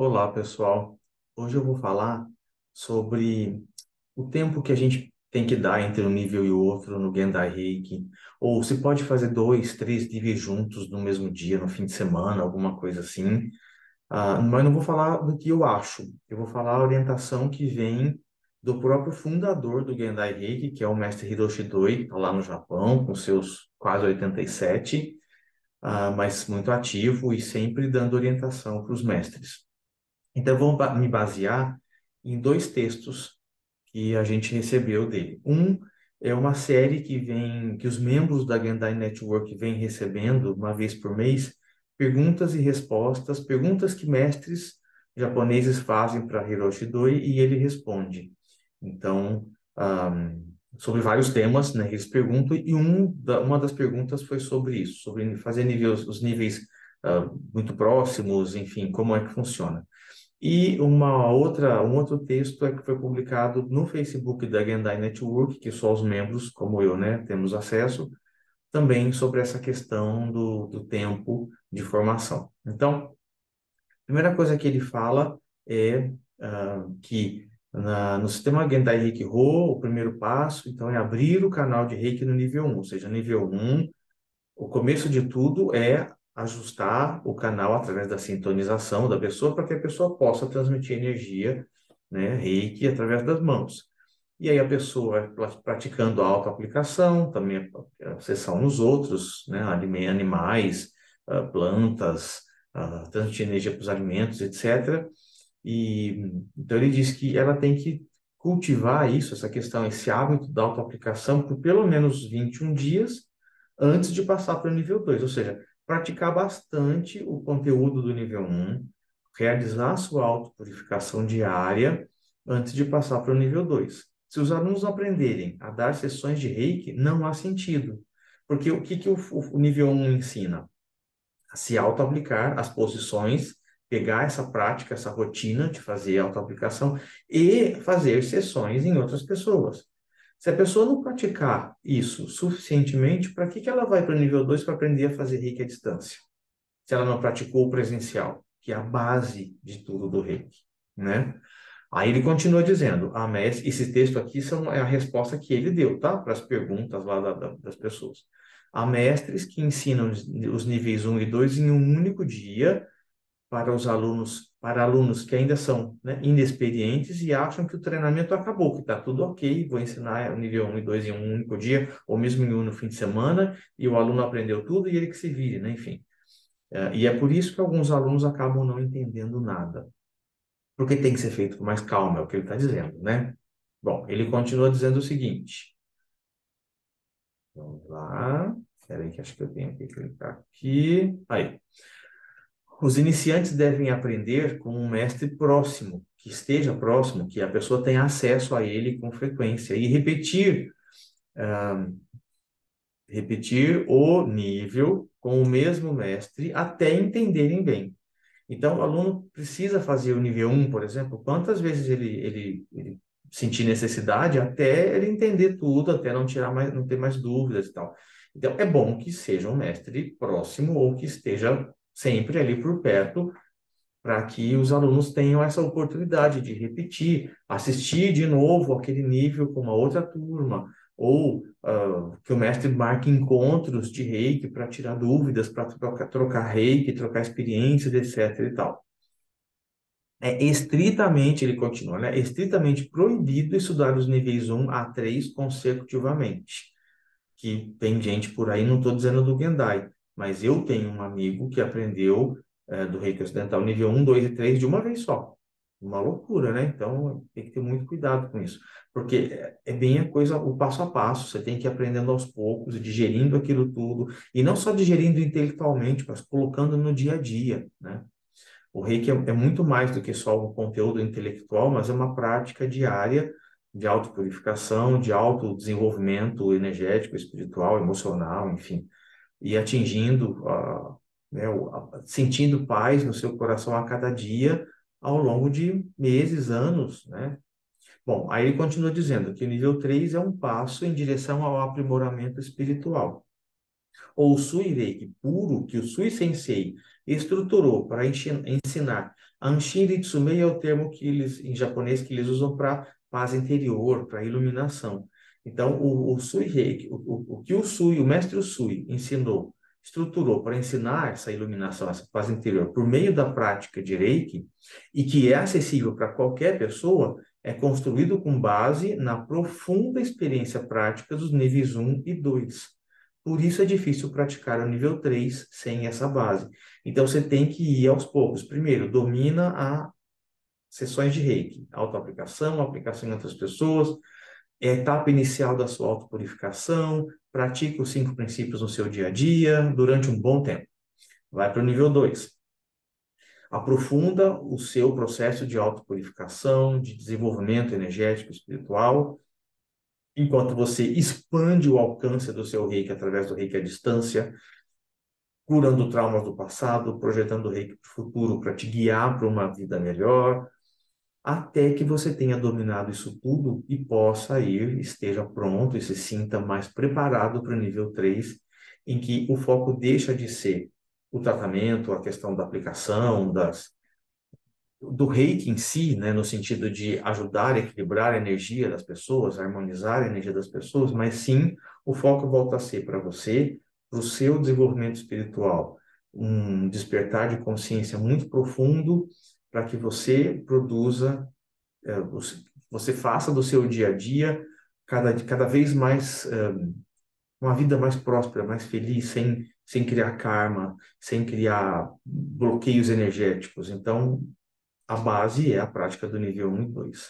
Olá, pessoal. Hoje eu vou falar sobre o tempo que a gente tem que dar entre um nível e o outro no Gendai Reiki, ou se pode fazer dois, três níveis juntos no mesmo dia, no fim de semana, alguma coisa assim. Mas não vou falar do que eu acho. Eu vou falar a orientação que vem do próprio fundador do Gendai Reiki, que é o mestre Hiroshi Doi, que está lá no Japão, com seus quase 87, mas muito ativo e sempre dando orientação para os mestres. Então, eu vou me basear em dois textos que a gente recebeu dele. Um é uma série que os membros da Gendai Network vêm recebendo uma vez por mês, perguntas e respostas, perguntas que mestres japoneses fazem para Hiroshi Doi e ele responde. Então, sobre vários temas, né, eles perguntam, e uma das perguntas foi sobre isso, sobre fazer os níveis muito próximos, enfim, como é que funciona. E um outro texto é que foi publicado no Facebook da Gendai Network, que só os membros, como eu, né, temos acesso, também sobre essa questão do tempo de formação. Então, a primeira coisa que ele fala é que no sistema Gendai Reiki Ho, o primeiro passo, então, é abrir o canal de Reiki no nível um, ou seja, nível um, o começo de tudo é ajustar o canal através da sintonização da pessoa para que a pessoa possa transmitir energia, né, Reiki, através das mãos. E aí a pessoa vai praticando a autoaplicação, também a sessão nos outros, né, animais, plantas, transmitir energia para os alimentos, etc. E então ele diz que ela tem que cultivar isso, essa questão, esse hábito da autoaplicação por pelo menos 21 dias antes de passar para o nível 2, ou seja, praticar bastante o conteúdo do nível um, realizar a sua autopurificação diária antes de passar para o nível 2. Se os alunos aprenderem a dar sessões de Reiki, não há sentido. Porque o que, o nível um ensina? A se auto-aplicar as posições, pegar essa prática, essa rotina de fazer auto-aplicação e fazer sessões em outras pessoas. Se a pessoa não praticar isso suficientemente, para que ela vai para o nível 2 para aprender a fazer Reiki à distância? Se ela não praticou o presencial, que é a base de tudo do Reiki, né? Aí ele continua dizendo, esse texto aqui é a resposta que ele deu, tá? Para as perguntas lá das pessoas. Há mestres que ensinam os níveis um e 2 em um único dia para alunos que ainda são, né, inexperientes e acham que o treinamento acabou, que está tudo ok, vou ensinar o nível um e 2 em um único dia, ou mesmo em um no fim de semana, e o aluno aprendeu tudo e ele que se vire, né? Enfim. E é por isso que alguns alunos acabam não entendendo nada. Porque tem que ser feito com mais calma, é o que ele está dizendo, né? Bom, ele continua dizendo o seguinte. Vamos lá. Espera aí que acho que eu tenho que clicar aqui. Aí. Os iniciantes devem aprender com um mestre próximo, que esteja próximo, que a pessoa tenha acesso a ele com frequência e repetir o nível com o mesmo mestre até entenderem bem. Então, o aluno precisa fazer o nível um, por exemplo, quantas vezes ele sentir necessidade até ele entender tudo, até não tirar mais, não ter mais dúvidas e tal. Então, é bom que seja um mestre próximo ou que esteja sempre ali por perto para que os alunos tenham essa oportunidade de repetir, assistir de novo aquele nível com uma outra turma, ou que o mestre marque encontros de reiki para tirar dúvidas, para trocar reiki, trocar experiências, etc. e tal. É estritamente, ele continua, né? É estritamente proibido estudar os níveis um a 3 consecutivamente. Que tem gente por aí, não estou dizendo do Gendai, mas eu tenho um amigo que aprendeu do Reiki Ocidental nível um, 2 e 3 de uma vez só. Uma loucura, né? Então tem que ter muito cuidado com isso. Porque é bem a coisa, o passo a passo, você tem que ir aprendendo aos poucos, digerindo aquilo tudo, e não só digerindo intelectualmente, mas colocando no dia a dia, né? O Reiki é muito mais do que só um conteúdo intelectual, mas é uma prática diária de autopurificação, de autodesenvolvimento energético, espiritual, emocional, enfim, e atingindo, sentindo paz no seu coração a cada dia, ao longo de meses, anos, né? Bom, aí ele continua dizendo que o nível 3 é um passo em direção ao aprimoramento espiritual. Ou o Sui Reiki puro, que o Sui Sensei estruturou para ensinar. Anshin Ritsumei é o termo que eles, em japonês, que eles usam para paz interior, para iluminação. Então, o Sui Reiki, o que o Sui, o mestre Sui ensinou, estruturou para ensinar essa iluminação, essa paz interior, por meio da prática de Reiki, e que é acessível para qualquer pessoa, é construído com base na profunda experiência prática dos níveis 1 e 2. Por isso é difícil praticar o nível 3 sem essa base. Então você tem que ir aos poucos. Primeiro, domina as sessões de Reiki, autoaplicação, aplicação em outras pessoas, etapa inicial da sua autopurificação, pratique os 5 princípios no seu dia a dia durante um bom tempo. Vai para o nível 2. Aprofunda o seu processo de autopurificação, de desenvolvimento energético, espiritual, enquanto você expande o alcance do seu reiki através do reiki à distância, curando traumas do passado, projetando o reiki para o futuro para te guiar para uma vida melhor, até que você tenha dominado isso tudo e possa ir, esteja pronto e se sinta mais preparado para o nível 3, em que o foco deixa de ser o tratamento, a questão da aplicação, do reiki em si, né, no sentido de ajudar a equilibrar a energia das pessoas, harmonizar a energia das pessoas, mas sim o foco volta a ser para você, para o seu desenvolvimento espiritual, um despertar de consciência muito profundo para que você produza, você faça do seu dia a dia cada vez mais uma vida mais próspera, mais feliz, sem criar karma, sem criar bloqueios energéticos. Então, a base é a prática do nível 1 e 2.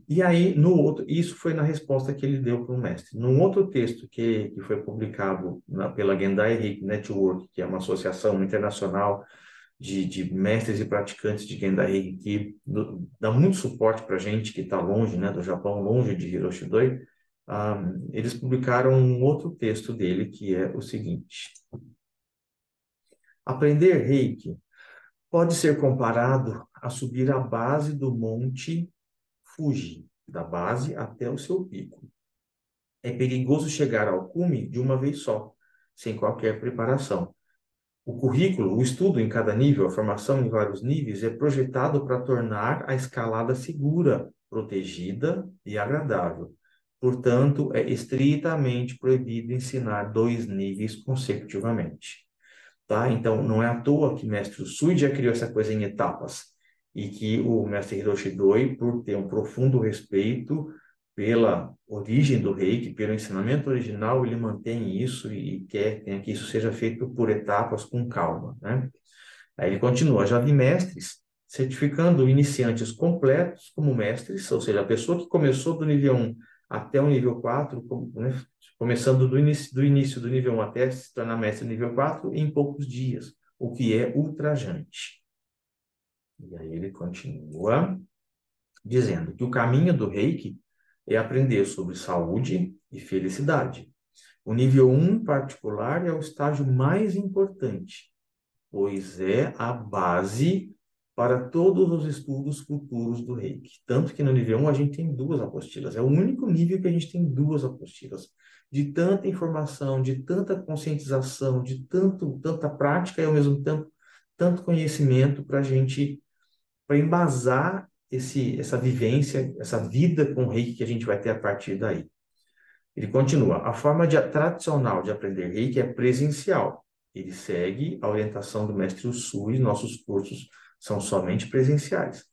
E aí, no outro, isso foi na resposta que ele deu para o mestre. Num outro texto que foi publicado pela Gendai Reiki Network, que é uma associação internacional de mestres e praticantes de Gendai Reiki, que dá muito suporte para a gente que está longe, né, do Japão, longe de Hiroshi Doi, eles publicaram um outro texto dele, que é o seguinte: aprender Reiki pode ser comparado a subir a base do monte Fuji, da base até o seu pico. É perigoso chegar ao cume de uma vez só, sem qualquer preparação. O currículo, o estudo em cada nível, a formação em vários níveis, é projetado para tornar a escalada segura, protegida e agradável. Portanto, é estritamente proibido ensinar 2 níveis consecutivamente. Tá? Então, não é à toa que mestre Usui já criou essa coisa em etapas e que o mestre Hiroshi Doi, por ter um profundo respeito pela origem do Reiki, pelo ensinamento original, ele mantém isso e quer que isso seja feito por etapas, com calma, né? Aí ele continua: já vi mestres certificando iniciantes completos como mestres, ou seja, a pessoa que começou do nível 1 até o nível 4, né, começando do início do nível 1 até se tornar mestre nível 4 em poucos dias, o que é ultrajante. E aí ele continua dizendo que o caminho do Reiki é aprender sobre saúde e felicidade. O nível 1 particular é o estágio mais importante, pois é a base para todos os estudos futuros do Reiki. Tanto que no nível 1 a gente tem 2 apostilas. É o único nível que a gente tem 2 apostilas. De tanta informação, de tanta conscientização, de tanta prática e ao mesmo tempo tanto conhecimento para a gente, para embasar essa vivência, essa vida com o Reiki que a gente vai ter a partir daí. Ele continua: a forma tradicional de aprender Reiki é presencial. Ele segue a orientação do mestre Usui, nossos cursos são somente presenciais.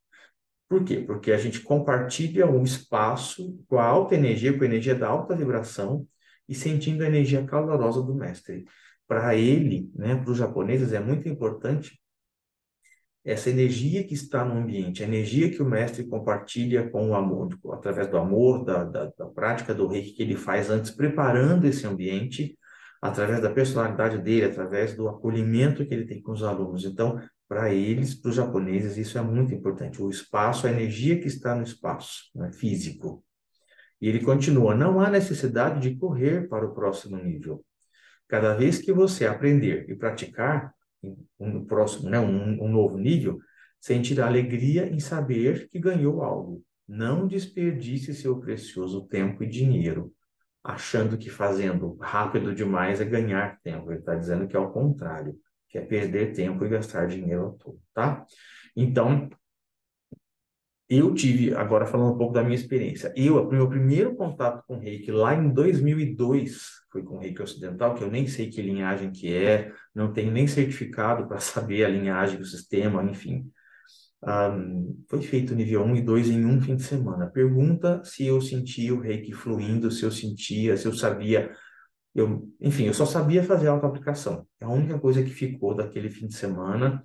Por quê? Porque a gente compartilha um espaço com a alta energia, com a energia da alta vibração e sentindo a energia calorosa do mestre. Para ele, né, para os japoneses, é muito importante essa energia que está no ambiente, a energia que o mestre compartilha com o amor, tipo, através do amor, da prática do reiki que ele faz antes, preparando esse ambiente, através da personalidade dele, através do acolhimento que ele tem com os alunos. Então, para eles, para os japoneses, isso é muito importante. O espaço, a energia que está no espaço, né, físico. E ele continua: não há necessidade de correr para o próximo nível. Cada vez que você aprender e praticar um próximo, né, um novo nível, sentirá alegria em saber que ganhou algo. Não desperdice seu precioso tempo e dinheiro. achando que fazendo rápido demais é ganhar tempo. Ele está dizendo que é o contrário, que é perder tempo e gastar dinheiro à toa, tá? Então, eu tive, agora falando um pouco da minha experiência, o meu primeiro contato com Reiki lá em 2002 foi com Reiki Ocidental, que eu nem sei que linhagem que é, não tenho nem certificado para saber a linhagem do sistema, enfim. Foi feito nível 1 e 2 em um fim de semana. Pergunta se eu sentia o Reiki fluindo, se eu sentia, se eu sabia. Enfim, eu só sabia fazer auto-aplicação. É a única coisa que ficou daquele fim de semana.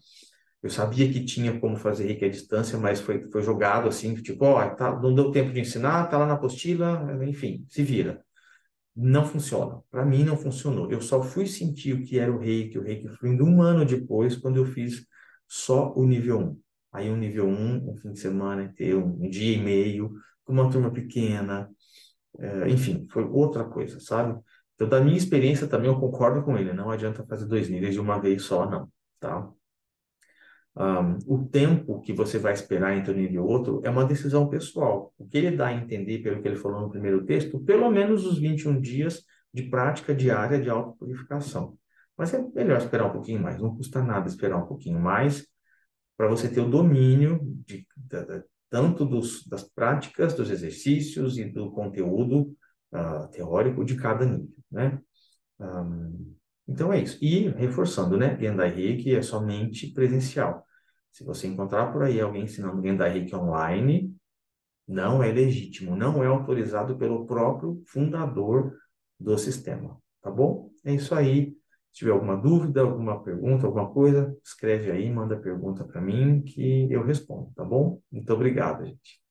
Eu sabia que tinha como fazer Reiki à distância, mas foi jogado assim, tipo, ó, tá, não deu tempo de ensinar, tá lá na apostila, enfim, se vira. Não funciona. Para mim não funcionou. Eu só fui sentir o que era o Reiki fluindo um ano depois, quando eu fiz só o nível um. Aí o nível um fim de semana inteiro, um dia e meio, com uma turma pequena, enfim, foi outra coisa, sabe? Então, da minha experiência também, eu concordo com ele. Não adianta fazer dois níveis de uma vez só, não, tá? O tempo que você vai esperar entre um nível e outro é uma decisão pessoal. O que ele dá a entender, pelo que ele falou no primeiro texto, pelo menos os 21 dias de prática diária de autopurificação. Mas é melhor esperar um pouquinho mais, não custa nada esperar um pouquinho mais para você ter o domínio tanto das práticas, dos exercícios e do conteúdo teórico de cada nível, né? Então é isso. E reforçando, né? Gendai Reiki é somente presencial. Se você encontrar por aí alguém ensinando Gendai Reiki online, não é legítimo, não é autorizado pelo próprio fundador do sistema, tá bom? É isso aí. Se tiver alguma dúvida, alguma pergunta, alguma coisa, escreve aí, manda pergunta para mim que eu respondo, tá bom? Muito obrigado, gente.